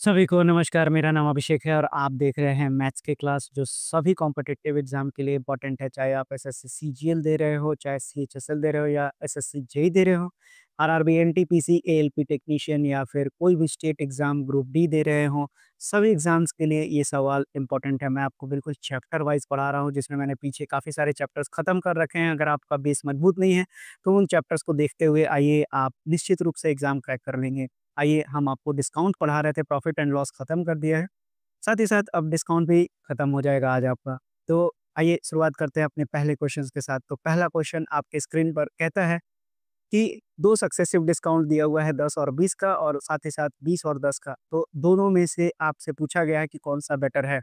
सभी को नमस्कार, मेरा नाम अभिषेक है और आप देख रहे हैं मैथ्स की क्लास जो सभी कॉम्पिटिटिव एग्जाम के लिए इंपॉर्टेंट है। चाहे आप एसएससी सीजीएल दे रहे हो, चाहे सीएचएसएल दे रहे हो या एसएससी जेई दे रहे हो, आरआरबी, एनटीपीसी, एएलपी टेक्नीशियन या फिर कोई भी स्टेट एग्जाम ग्रुप डी दे रहे हो, सभी एग्जाम्स के लिए ये सवाल इंपॉर्टेंट है। मैं आपको बिल्कुल चैप्टर वाइज पढ़ा रहा हूँ, जिसमें मैंने पीछे काफ़ी सारे चैप्टर्स खत्म कर रखे हैं। अगर आपका बेस मजबूत नहीं है, तो उन चैप्टर्स को देखते हुए आइए आप निश्चित रूप से एग्जाम क्रैक कर लेंगे। आइए हम आपको डिस्काउंट पढ़ा रहे थे, प्रॉफ़िट एंड लॉस खत्म कर दिया है। साथ ही साथ अब डिस्काउंट भी खत्म हो जाएगा आज आपका। तो आइए शुरुआत करते हैं अपने पहले क्वेश्चंस के साथ। तो पहला क्वेश्चन आपके स्क्रीन पर कहता है कि 2 सक्सेसिव डिस्काउंट दिया हुआ है 10 और 20 का और साथ ही साथ 20 और 10 का। तो दोनों में से आपसे पूछा गया है कि कौन-सा बेटर है?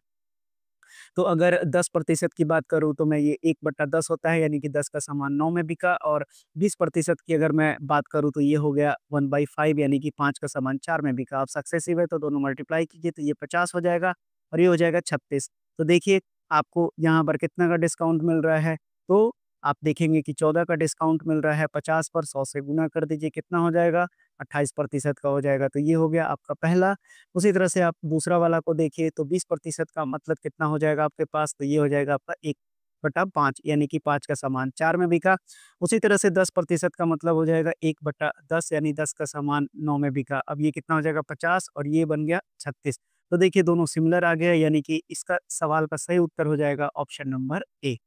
तो अगर 10% की बात करूँ तो मैं ये 1/10 होता है, यानी कि 10 का सामान 9 में बिका, और 20% की अगर मैं बात करूँ तो ये हो गया 1/5, यानी कि 5 का सामान 4 में बिका। अब सक्सेसिव है तो दोनों मल्टीप्लाई कीजिए तो ये 50 हो जाएगा और ये हो जाएगा 36। तो देखिए आपको यहाँ पर कितना का डिस्काउंट मिल रहा है, तो आप देखेंगे कि 14 का डिस्काउंट मिल रहा है 50 पर। 100 से गुना कर दीजिए, कितना हो जाएगा? 28% का हो जाएगा। तो ये हो गया आपका पहला। उसी तरह से आप दूसरा वाला को देखिए तो 20% का मतलब कितना हो जाएगा आपके पास? तो ये हो जाएगा आपका 1/5, यानी कि 5 का सामान 4 में बिका। उसी तरह से 10% का मतलब हो जाएगा 1/10, यानी 10 का सामान 9 में बिका। अब ये कितना हो जाएगा? 50, और ये बन गया 36। तो देखिए दोनों सिमिलर आ गए, यानी कि इसका सवाल का सही उत्तर हो जाएगा ऑप्शन नंबर ए।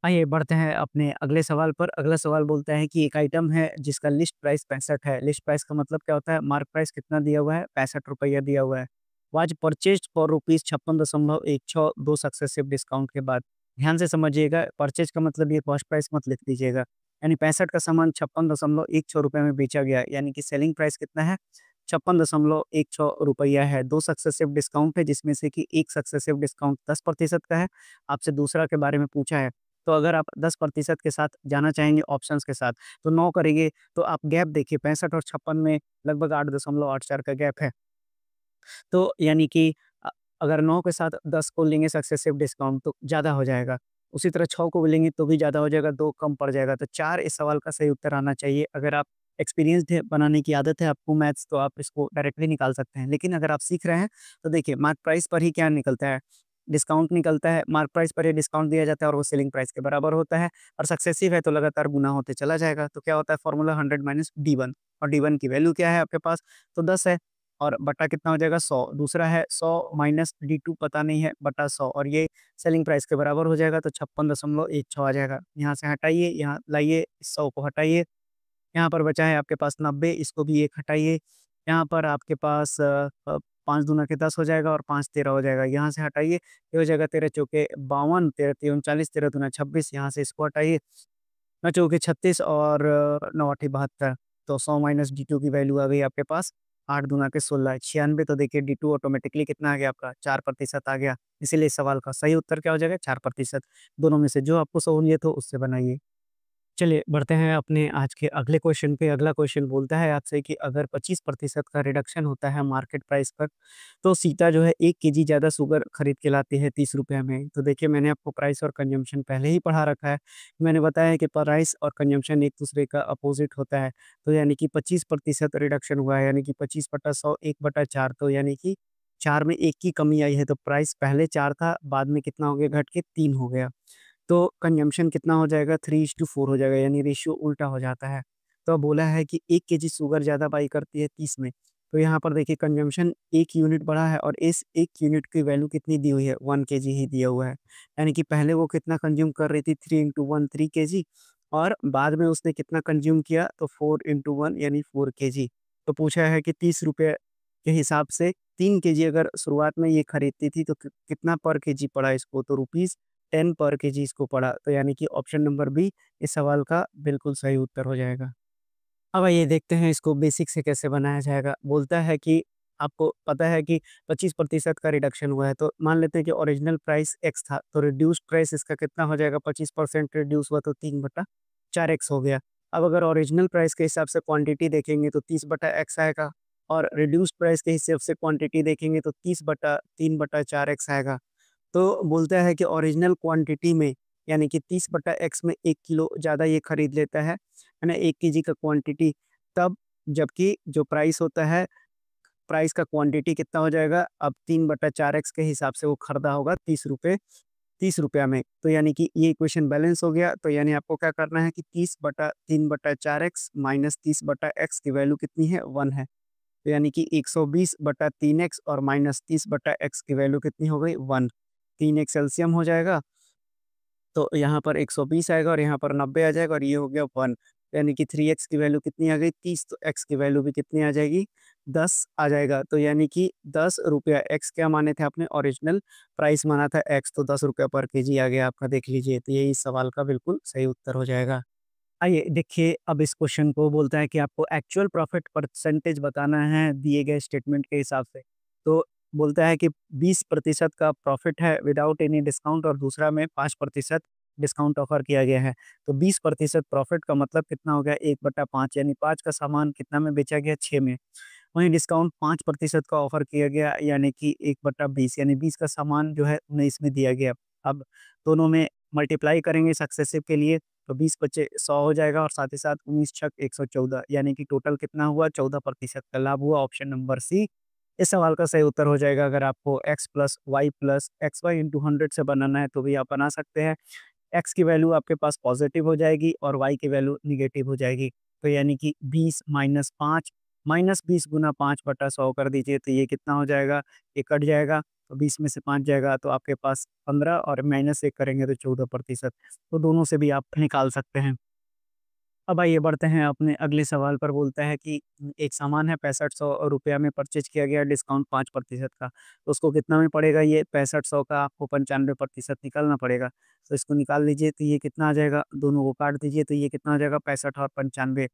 आइए बढ़ते हैं अपने अगले सवाल पर। अगला सवाल बोलता है कि एक आइटम है जिसका लिस्ट प्राइस 65 है। लिस्ट प्राइस का मतलब क्या होता है? मार्क प्राइस कितना दिया हुआ है? ₹65 दिया हुआ है। Was purchased for rupees 56.16, 2 successive discount के बाद। ध्यान से समझिएगा, परचेज़ का मतलब ये कॉस्ट प्राइस मत लिख दीजिएगा। यानी 65 का सामान ₹56.16 में बेचा गया, यानी कि सेलिंग प्राइस कितना है? ₹56.16 है। 2 सक्सेसिव डिस्काउंट है, जिसमें से कि एक सक्सेसिव डिस्काउंट 10% का है। आपसे दूसरा के बारे में पूछा है। तो अगर आप 10% के साथ जाना चाहेंगे ऑप्शंस के साथ, तो 9 करेंगे तो आप गैप देखिए, 65 और 56 में लगभग 8.84 का गैप है। तो यानी कि अगर 9 के साथ 10 को लेंगे सक्सेसिव डिस्काउंट तो ज़्यादा हो जाएगा। उसी तरह 6 को भी लेंगे तो भी ज़्यादा हो जाएगा, 2 कम पड़ जाएगा। तो 4 इस सवाल का सही उत्तर आना चाहिए। अगर आप एक्सपीरियंस्ड है, बनाने की आदत है आपको मैथ्स, तो आप इसको डायरेक्टली निकाल सकते हैं। लेकिन अगर आप सीख रहे हैं, तो देखिए मार्क प्राइस पर ही क्या निकलता है? डिस्काउंट निकलता है। मार्क प्राइस पर ही डिस्काउंट दिया जाता है और वो सेलिंग प्राइस के बराबर होता है, और सक्सेसिव है तो लगातार गुना होते चला जाएगा। तो क्या होता है फॉर्मूला? 100 माइनस D1, और D1 की वैल्यू क्या है आपके पास? तो 10 है, और बटा कितना हो जाएगा? 100। दूसरा है 100 माइनस D2 पता नहीं है, बटा 100, और ये सेलिंग प्राइस के बराबर हो जाएगा, तो 56.16 आ जाएगा। यहाँ से हटाइए, यहाँ लाइए, इस 100 को हटाइए। यहाँ पर बचा है आपके पास 90, इसको भी 1 हटाइए। यहाँ पर आपके पास 5 दूना के 10 हो जाएगा और 5 13 हो जाएगा। यहाँ से हटाइए, ये हो जाएगा 13 चौके 52, 13 तिया 39, 13 दूना 26, यहाँ से इसको हटाइए, 9 चौके 36 और 9 आठे 72। तो 100 माइनस D2 की वैल्यू आ गई आपके पास 8 दूना के 16, 96। तो देखिए D2 ऑटोमेटिकली कितना आ गया आपका? 4% आ गया। इसीलिए इस सवाल का सही उत्तर क्या हो जाएगा? 4%। दोनों में से जो आपको सहूलियत हो उससे बनाइए। चलिए बढ़ते हैं अपने आज के अगले क्वेश्चन पे। अगला क्वेश्चन बोलता है आपसे कि अगर 25% का रिडक्शन होता है मार्केट प्राइस पर, तो सीता जो है 1 केजी ज़्यादा शुगर खरीद के लाती है ₹30 में। तो देखिए मैंने आपको प्राइस और कंजम्पशन पहले ही पढ़ा रखा है। मैंने बताया है कि प्राइस और कंजम्पशन एक दूसरे का अपोज़िट होता है। तो यानी कि 25% रिडक्शन हुआ है, यानी कि 25/100 1/4, तो यानी कि 4 में 1 की कमी आई है। तो प्राइस पहले 4 था, बाद में कितना हो गया? घट के 3 हो गया। तो कंजम्पशन कितना हो जाएगा? 3:4 हो जाएगा, यानी रेशियो उल्टा हो जाता है। तो अब बोला है कि 1 केजी शुगर ज़्यादा बाई करती है 30 में। तो यहाँ पर देखिए कंजम्पशन 1 यूनिट बढ़ा है, और इस 1 यूनिट की वैल्यू कितनी दी हुई है? 1 केजी ही दिया हुआ है। यानी कि पहले वो कितना कंज़्यूम कर रही थी? 3 इंटू 1 3 केजी, और बाद में उसने कितना कंज़्यूम किया? तो 4 इंटू 1 यानी 4 केजी। तो पूछा है कि ₹30 के हिसाब से 3 केजी अगर शुरुआत में ये खरीदती थी तो कितना पर केजी पड़ा इसको? तो रुपीज़ 10 पर केजी इसको पड़ा। तो यानी कि ऑप्शन नंबर बी इस सवाल का बिल्कुल सही उत्तर हो जाएगा। अब आइए देखते हैं इसको बेसिक से कैसे बनाया जाएगा। बोलता है कि आपको पता है कि 25% का रिडक्शन हुआ है, तो मान लेते हैं कि ओरिजिनल प्राइस एक्स था, तो रिड्यूस्ड प्राइस इसका कितना हो जाएगा? 25% रिड्यूस हुआ तो 3/4x हो गया। अब अगर ओरिजिनल प्राइस के हिसाब से क्वांटिटी देखेंगे तो 30/x आएगा, और रिड्यूस्ड प्राइस के हिसाब से क्वांटिटी देखेंगे तो 3/4x आएगा। तो बोलता है कि ओरिजिनल क्वांटिटी में, यानी कि 30/x में 1 किलो ज़्यादा ये खरीद लेता है ना? 1 केजी का क्वांटिटी, तब जबकि जो प्राइस होता है प्राइस का क्वांटिटी कितना हो जाएगा, अब 3/4x के हिसाब से वो खरीदा होगा 30 रुपया में। तो यानी कि ये इक्वेशन बैलेंस हो गया। तो यानी आपको क्या करना है कि 30/3/4x माइनस 30/x की वैल्यू कितनी है, 1 है। तो यानी कि 120/3x और माइनस 30/x की वैल्यू कितनी हो गई, 1। 3x एलसीएम हो जाएगा, तो यहाँ पर 120 आएगा और यहाँ पर 90 आ जाएगा और ये हो गया 1। यानी कि 3x की वैल्यू कितनी आ गई, 30। तो x की वैल्यू भी कितनी आ जाएगी, 10 आ जाएगा। तो यानी कि 10 रुपया, x क्या माने थे आपने, ओरिजिनल प्राइस माना था x, तो 10 रुपया पर केजी आ गया आपका, देख लीजिए। तो यही इस सवाल का बिल्कुल सही उत्तर हो जाएगा। आइए देखिए, अब इस क्वेश्चन को बोलता है कि आपको एक्चुअल प्रॉफिट परसेंटेज बताना है दिए गए स्टेटमेंट के हिसाब से। तो बोलता है कि 20% का प्रॉफिट है विदाउट एनी डिस्काउंट और दूसरा में 5% डिस्काउंट ऑफर किया गया है। तो 20% प्रॉफिट का मतलब कितना हो गया, 1/5, यानी 5 का सामान कितना में बेचा गया, 6 में। वहीं डिस्काउंट 5% का ऑफर किया गया, यानी कि 1/20, यानी 20 का सामान जो है 19 में दिया गया। अब दोनों में मल्टीप्लाई करेंगे सक्सेसिव के लिए, तो 20 बचे 100 हो जाएगा और साथ ही साथ 19 छक 114, यानी कि टोटल कितना हुआ, 14% का लाभ हुआ। ऑप्शन नंबर सी इस सवाल का सही उत्तर हो जाएगा। अगर आपको x plus Y plus X Y into 100 से बनाना है तो भी आप बना सकते हैं। x की वैल्यू आपके पास पॉजिटिव हो जाएगी और y की वैल्यू निगेटिव हो जाएगी। तो यानी कि 20 माइनस 5 माइनस 20 गुना 5/100 कर दीजिए, तो ये कितना हो जाएगा, ये कट जाएगा। तो 20 में से 5 जाएगा तो आपके पास 15 और माइनस 1 करेंगे तो 14%। तो दोनों से भी आप निकाल सकते हैं। अब आइए बढ़ते हैं अपने अगले सवाल पर। बोलता है कि एक सामान है 6500 रुपया में परचेज किया गया, डिस्काउंट 5% का, तो उसको कितना में पड़ेगा, ये 6500 का आपको 95% निकालना पड़ेगा। तो इसको निकाल लीजिए, तो ये कितना आ जाएगा, दोनों को काट दीजिए, तो ये कितना आ जाएगा, 65 और 95।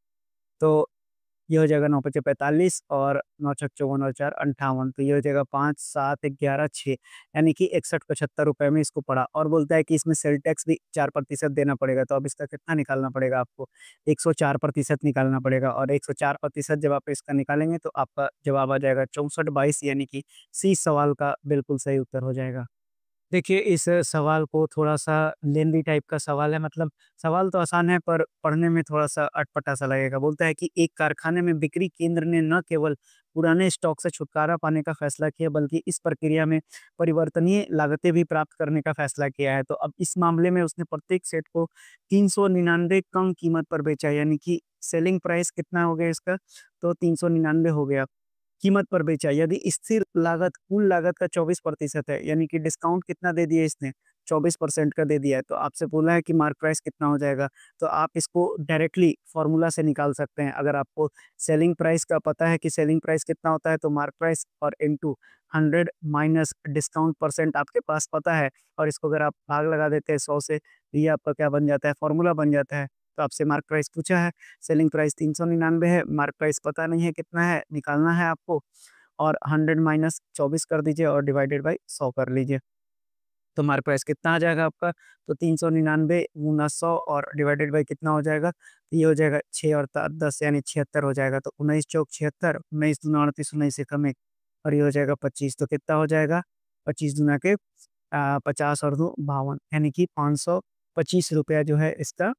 तो ये हो जाएगा 9 पचे 45 और 9 छक 54 और 4 58। तो ये हो जाएगा 5 7 11 6, यानी कि 61-75 रुपए में इसको पड़ा। और बोलता है कि इसमें सेल टैक्स भी 4% देना पड़ेगा। तो अब इसका कितना निकालना पड़ेगा आपको, 104% निकालना पड़ेगा। और 104% जब आप इसका निकालेंगे तो आपका जवाब आ जाएगा 64/22, यानी कि सी सवाल का बिल्कुल सही उत्तर हो जाएगा। देखिए, इस सवाल को थोड़ा-सा लेंदी टाइप का सवाल है, मतलब सवाल तो आसान है पर पढ़ने में थोड़ा-सा अटपटा-सा लगेगा। बोलता है कि एक कारखाने में बिक्री केंद्र ने न केवल पुराने स्टॉक से छुटकारा पाने का फैसला किया, बल्कि इस प्रक्रिया में परिवर्तनीय लागतें भी प्राप्त करने का फैसला किया है। तो अब इस मामले में उसने प्रत्येक सेट को 399 कम कीमत पर बेचा, यानी कि सेलिंग प्राइस कितना हो गया इसका, तो 399 हो गया। कीमत पर बेचा। यदि स्थिर लागत कुल लागत का 24% है, यानी कि डिस्काउंट कितना दे दिया इसने, 24% का दे दिया है। तो आपसे बोला है कि मार्क प्राइस कितना हो जाएगा, तो आप इसको डायरेक्टली फ़ॉर्मूला से निकाल सकते हैं। अगर आपको सेलिंग प्राइस का पता है कि सेलिंग प्राइस कितना होता है, तो मार्क प्राइस और इनटू 100 माइनस डिस्काउंट परसेंट आपके पास पता है, और इसको अगर आप भाग लगा देते हैं 100 से, तो ये आपका क्या बन जाता है, फ़ॉर्मूला बन जाता है। तो आपसे मार्क प्राइस पूछा है, सेलिंग प्राइस 399 है, मार्क प्राइस पता नहीं है कितना है, निकालना है आपको। और 100 माइनस 24 कर दीजिए और डिवाइडेड बाय 100 कर लीजिए। तो मार्क प्राइस कितना आ जाएगा आपका, तो 399 गुना 100 और डिवाइडेड बाय कितना हो जाएगा, तो ये हो जाएगा 6 और 10, यानी 76 हो जाएगा। तो 19 चौक 76, 19 दूना 38, 19 एकम 1 और ये हो जाएगा 25। तो कितना हो जाएगा, 25 दूना के 50 और 2 52, यानी कि 525 रुपया जो है इसका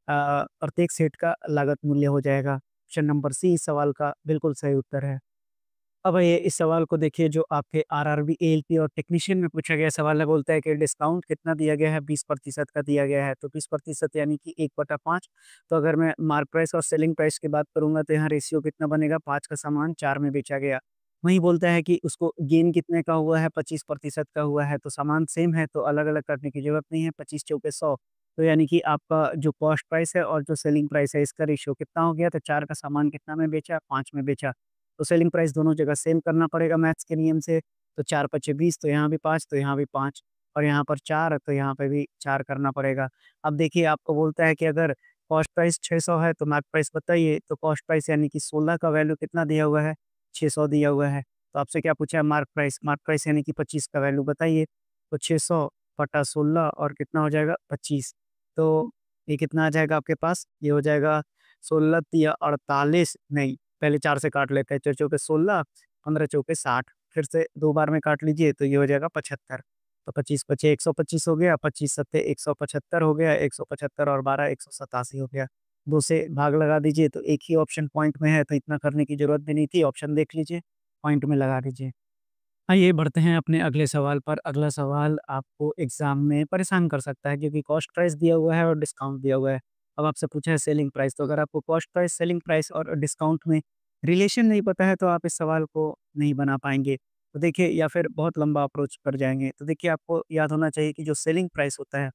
प्रत्येक सेट का लागत मूल्य हो जाएगा। ऑप्शन नंबर सी इस सवाल का बिल्कुल सही उत्तर है। अब ये इस सवाल को देखिए, जो आपके आरआरबी, एएलपी और टेक्नीशियन में पूछा गया सवाल है। बोलता है कि डिस्काउंट कितना दिया गया है, 20% का दिया गया है। तो 20% यानी कि 1/5। तो अगर मैं मार्क प्राइस और सेलिंग प्राइस की बात करूँगा तो यहाँ रेशियो कितना बनेगा, 5 का सामान 4 में बेचा गया। वहीं बोलता है कि उसको गेन कितने का हुआ है, 25% का हुआ है। तो सामान सेम है तो अलग-अलग करने की ज़रूरत नहीं है, 25 चौके 100। तो यानी कि आपका जो कॉस्ट प्राइस है और जो सेलिंग प्राइस है, इसका रेशियो कितना हो गया, तो 4 का सामान कितना में बेचा, 5 में बेचा। तो सेलिंग प्राइस दोनों जगह सेम करना पड़ेगा मैथ्स के नियम से। तो 4 पचे 20, तो यहाँ भी 5, तो यहाँ भी 5 और यहाँ पर 4, तो यहाँ पे भी 4 करना पड़ेगा। अब देखिए, आपको बोलता है कि अगर कॉस्ट प्राइस 600 है तो मार्क प्राइस बताइए। तो कॉस्ट प्राइस यानी कि 16 का वैल्यू कितना दिया हुआ है, 600 दिया हुआ है। तो आपसे क्या पूछा है, मार्क प्राइस यानी कि 25 का वैल्यू बताइए। तो 600 बटा 16 और कितना हो जाएगा, 25। तो ये कितना आ जाएगा आपके पास, ये हो जाएगा 16 तिया 48, नहीं पहले 4 से काट लेते हैं, 4 चौके 16, 15 चौके 60, फिर से 2 बार में काट लीजिए तो ये हो जाएगा 75। तो 25 पचे 125 हो गया, 25 सत्ते 175 हो गया, 175 और 12 187 हो गया। 2 से भाग लगा दीजिए तो एक ही ऑप्शन पॉइंट में है, तो इतना करने की ज़रूरत भी नहीं थी, ऑप्शन देख लीजिए। पॉइंट में लगा दीजिए। आइए बढ़ते हैं अपने अगले सवाल पर। अगला सवाल आपको एग्ज़ाम में परेशान कर सकता है क्योंकि कॉस्ट प्राइस दिया हुआ है और डिस्काउंट दिया हुआ है। अब आपसे पूछा है सेलिंग प्राइस, तो अगर आपको कॉस्ट प्राइस, सेलिंग प्राइस और डिस्काउंट में रिलेशन नहीं पता है तो आप इस सवाल को नहीं बना पाएँगे। तो देखिए, या फिर बहुत लंबा अप्रोच कर जाएँगे। तो देखिए, आपको याद होना चाहिए कि जो सेलिंग प्राइस होता है,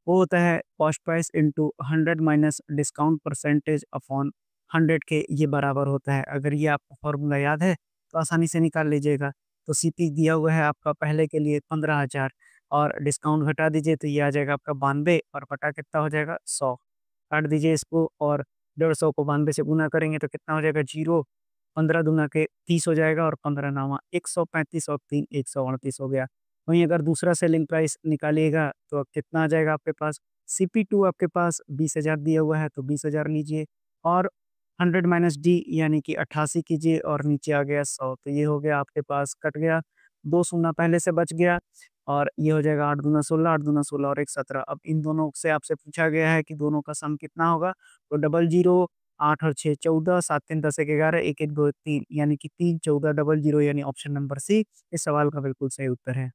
वो होता है cost price into 100 minus discount percentage upon 100 के ये बराबर होता है। अगर ये आपको फ़ॉर्मूला याद है तो आसानी से निकाल लीजिएगा। तो सीपी दिया हुआ है आपका पहले के लिए 15,000 और डिस्काउंट घटा दीजिए तो ये आ जाएगा आपका 92 और बटा कितना हो जाएगा 100। काट दीजिए इसको और 150 को 92 से गुना करेंगे तो कितना हो जाएगा 0। 15 दूना के 30 हो जाएगा और 15 नामा 135 और 3 138 हो गया। वहीं अगर दूसरा सेलिंग प्राइस निकालिएगा तो अब कितना आ जाएगा आपके पास, सीपी2 आपके पास 20,000 दिया हुआ है तो 20,000 लीजिए और 100 माइनस डी यानी कि 88 कीजिए और नीचे आ गया 100। तो ये हो गया आपके पास, कट गया, 2 शून्य पहले से बच गया और ये हो जाएगा 8 दूना 16, 8 दूना 16 और 1 17। अब इन दोनों से आपसे पूछा गया है कि दोनों का सम कितना होगा, तो डबल 0, 8 और 6 14, 7 3 10 1 11, 1 1 2 3 यानी कि 3 14 डबल 0 यानी ऑप्शन नंबर सी इस सवाल का बिल्कुल सही उत्तर है।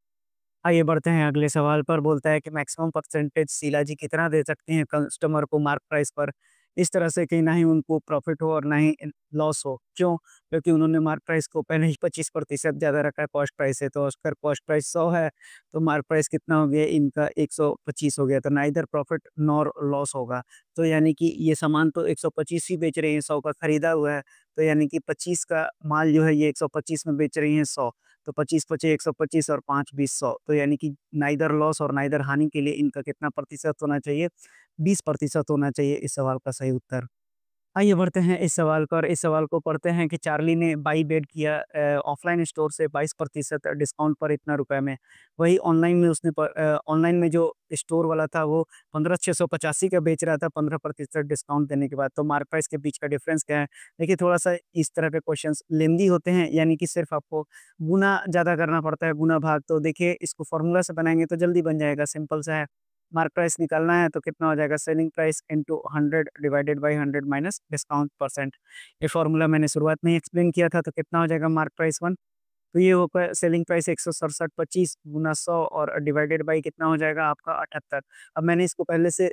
आइए बढ़ते हैं अगले सवाल पर। बोलता है कि मैक्सिमम परसेंटेज शीला जी कितना दे सकती हैं कस्टमर को मार्क प्राइस पर, इस तरह से कि ना ही उनको प्रॉफिट हो और ना ही लॉस हो। क्यों? क्योंकि उन्होंने मार्क प्राइस को पहले ही 25% ज़्यादा रखा है कॉस्ट प्राइस से, तो अगर कॉस्ट प्राइस 100 है तो मार्क प्राइस कितना हो गया इनका 125 हो गया, तो नाइदर प्रॉफिट नॉर लॉस होगा। तो यानी कि ये सामान तो 125 ही बेच रही हैं, 100 का खरीदा हुआ है, तो यानी कि 25 का माल जो है ये 125 में बेच रही हैं 100, तो 25 पचे 125 और 5 20 100, तो यानी कि नाइदर लॉस और नाइदर हानि के लिए इनका कितना प्रतिशत होना चाहिए? 20% होना चाहिए इस सवाल का सही उत्तर। आइए बढ़ते हैं इस सवाल पर। इस सवाल को पढ़ते हैं कि चार्ली ने बाई बेड किया ऑफलाइन स्टोर से 22% डिस्काउंट पर इतना रुपए में। वही ऑनलाइन में ऑनलाइन में जो स्टोर वाला था वो 15,685 का बेच रहा था 15% डिस्काउंट देने के बाद। तो मार्क प्राइस के बीच का डिफरेंस क्या है? देखिए, थोड़ा-सा इस तरह के क्वेश्चंस लेंदी होते हैं, यानी कि सिर्फ़ आपको गुना ज़्यादा करना पड़ता है, गुना भाग। तो देखिए, इसको फ़ॉर्मूला से बनाएँगे तो जल्दी बन जाएगा, सिंपल सा है। मार्क प्राइस निकालना है तो कितना हो जाएगा, selling price into 100 divided by 100 minus discount percent. ये फॉर्मूला मैंने शुरुआत में ही एक्सप्लेन किया था, तो कितना हो जाएगा मार्क प्राइस 1, तो ये होगा सेलिंग प्राइस 167.25 गुना 100 और डिवाइडेड बाय कितना हो जाएगा आपका 78। अब मैंने इसको पहले से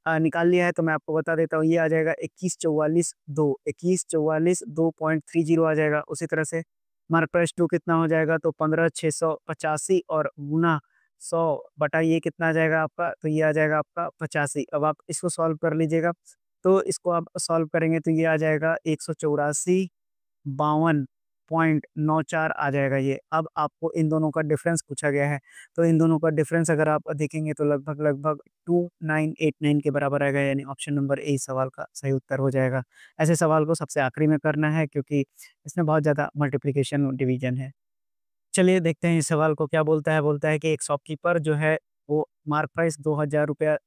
निकाल लिया है तो मैं आपको बता देता हूँ, ये आ जाएगा 2144.2, 2144.2.30 आ जाएगा। उसी तरह से मार्क प्राइस 2 कितना हो जाएगा, तो 15,685 और गुना 100 बटा ये कितना आ जाएगा आपका, तो ये आ जाएगा आपका 85। अब आप इसको सॉल्व कर लीजिएगा, तो इसको आप सॉल्व करेंगे तो ये आ जाएगा 184.52.94 आ जाएगा ये। अब आपको इन दोनों का डिफरेंस पूछा गया है, तो इन दोनों का डिफरेंस अगर आप देखेंगे तो लगभग 2989 के बराबर आएगा, यानी ऑप्शन नंबर ए इस सवाल का सही उत्तर हो जाएगा। ऐसे सवाल को सबसे आखिरी में करना है क्योंकि इसमें बहुत ज़्यादा मल्टीप्लिकेशन और डिवीज़न है। चलिए देखते हैं इस सवाल को क्या बोलता है। बोलता है कि एक शॉपकीपर जो है वो मार्क प्राइस ₹2000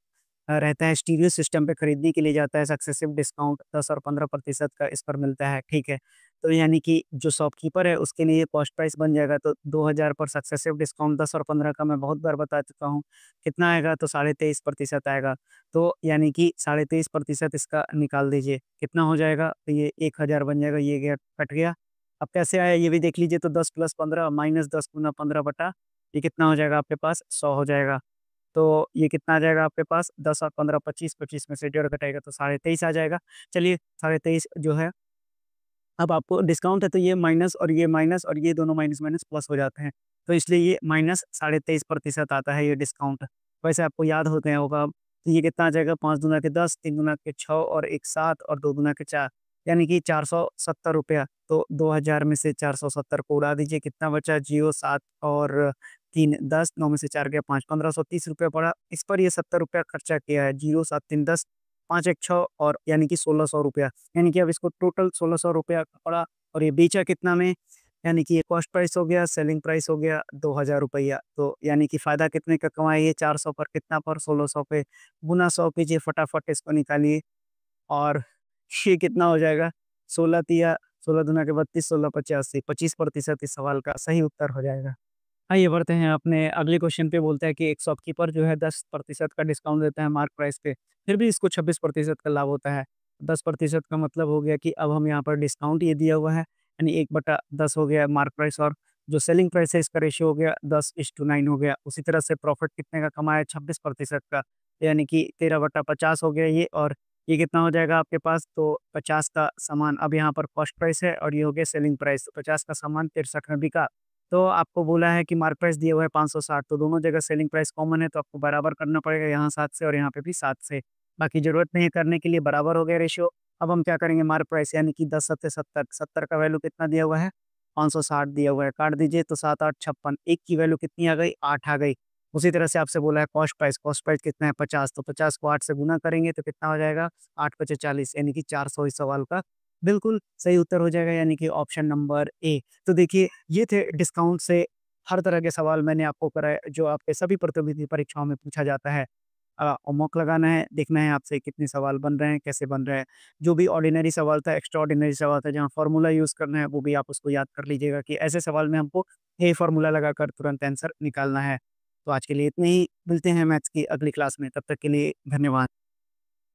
रहता है, स्टीरियो सिस्टम पे खरीदने के लिए जाता है, सक्सेसिव डिस्काउंट 10 और 15% का इस पर मिलता है, ठीक है। तो यानी कि जो शॉपकीपर है उसके लिए कॉस्ट प्राइस बन जाएगा, तो 2000 पर सक्सेसिव डिस्काउंट 10 और 15 का मैं बहुत बार बता चुका हूँ। कितना आएगा, तो 23.5% आएगा। तो यानी कि 23.5% इसका निकाल दीजिए, कितना हो जाएगा, तो ये 1000 बन जाएगा, ये गया कट गया। अब कैसे आया ये भी देख लीजिए, तो 10 + 15 माइनस 10 गुना 15 बटा ये कितना हो जाएगा आपके पास 100 हो जाएगा। तो ये कितना आ जाएगा आपके पास 10 और 15 25, 25 में से 1.5 घटाएगा तो 23.5 आ जाएगा। चलिए 23.5 जो है, अब आपको डिस्काउंट है तो ये माइनस और ये दोनों माइनस-माइनस प्लस हो जाते हैं। तो इसलिए ये माइनस 23.5% आता है ये डिस्काउंट। वैसे आपको याद हो गया होगा, तो ये कितना आ जाएगा, 5 दूना के 10, 3 दूना के 6 और 1 7 और 2 दूना के 4, यानी कि ₹470। तो 2000 में से 470 को उड़ा दीजिए, कितना बचा 0 7 और 3 10, 9 में से 4 गया 5, ₹1530 पड़ा। इस पर ये ₹70 खर्चा किया है, 0 7 3 10, 5 1 6 और यानी कि ₹1600, यानी कि अब इसको टोटल ₹1600 का पड़ा और ये बेचा कितना में, यानी कि ये कॉस्ट प्राइस हो गया, सेलिंग प्राइस हो गया ₹2000। तो यानी कि फ़ायदा कितने का कमाया ये, 400 पर कितना पर 1600 पे, गुना 100 कीजिए, फटाफट इसको निकालिए और ये कितना हो जाएगा, 16 तिया 16 दूना के 32, 16 पचे 80, 25% इस सवाल का सही उत्तर हो जाएगा। आइए बढ़ते हैं अपने अगले क्वेश्चन पे। बोलता है कि एक शॉपकीपर जो है 10% का डिस्काउंट देता है मार्क प्राइस पे, फिर भी इसको 26% का लाभ होता है। 10% का मतलब हो गया कि अब हम यहाँ पर डिस्काउंट ये दिया हुआ है, यानी 1/10 हो गया मार्क प्राइस, और जो सेलिंग प्राइस है इसका रेशियो हो गया 10:9 हो गया। उसी तरह से प्रॉफिट कितने का कमाया, 26% का, यानी कि 13/50 हो गया ये, और ये कितना हो जाएगा आपके पास, तो 50 का सामान अब यहाँ पर कॉस्ट प्राइस है और ये हो गया सेलिंग प्राइस, 50 का सामान 63 में बिका। तो आपको बोला है कि मार्क प्राइस दिया हुआ है 560, तो दोनों जगह सेलिंग प्राइस कॉमन है, तो आपको बराबर करना पड़ेगा, यहाँ 7 से और यहाँ पे भी 7 से। बाकी ज़रूरत नहीं है करने के लिए, बराबर हो गया रेशियो। अब हम क्या करेंगे, मार्क प्राइस यानी कि 10 सत्ते 70, 70 का वैल्यू कितना दिया हुआ है, 560 दिया हुआ है, काट दीजिए तो 7 8 56, 1 की वैल्यू कितनी आ गई, 8 आ गई। उसी तरह से आपसे बोला है कॉस्ट प्राइस कितना है 50, तो 50 को 8 से गुना करेंगे तो कितना हो जाएगा, 8 पचे 40, यानी कि 400 इस सवाल का बिल्कुल सही उत्तर हो जाएगा, यानी कि ऑप्शन नंबर ए। तो देखिए, ये थे डिस्काउंट से हर तरह के सवाल मैंने आपको कराए, जो आपके सभी प्रतियोगिता परीक्षाओं में पूछा जाता है। और मॉक लगाना है, देखना है आपसे कितने सवाल बन रहे हैं, कैसे बन रहे हैं। जो भी ऑर्डिनरी सवाल था, एक्स्ट्रा ऑर्डिनरी सवाल था, जहाँ फ़ॉर्मूला यूज़ करना है, वो भी आप उसको याद कर लीजिएगा कि ऐसे सवाल में हमको ये फ़ॉर्मूला लगाकर तुरंत आंसर निकालना है। तो आज के लिए इतना ही, मिलते हैं मैथ्स की अगली क्लास में, तब तक के लिए धन्यवाद।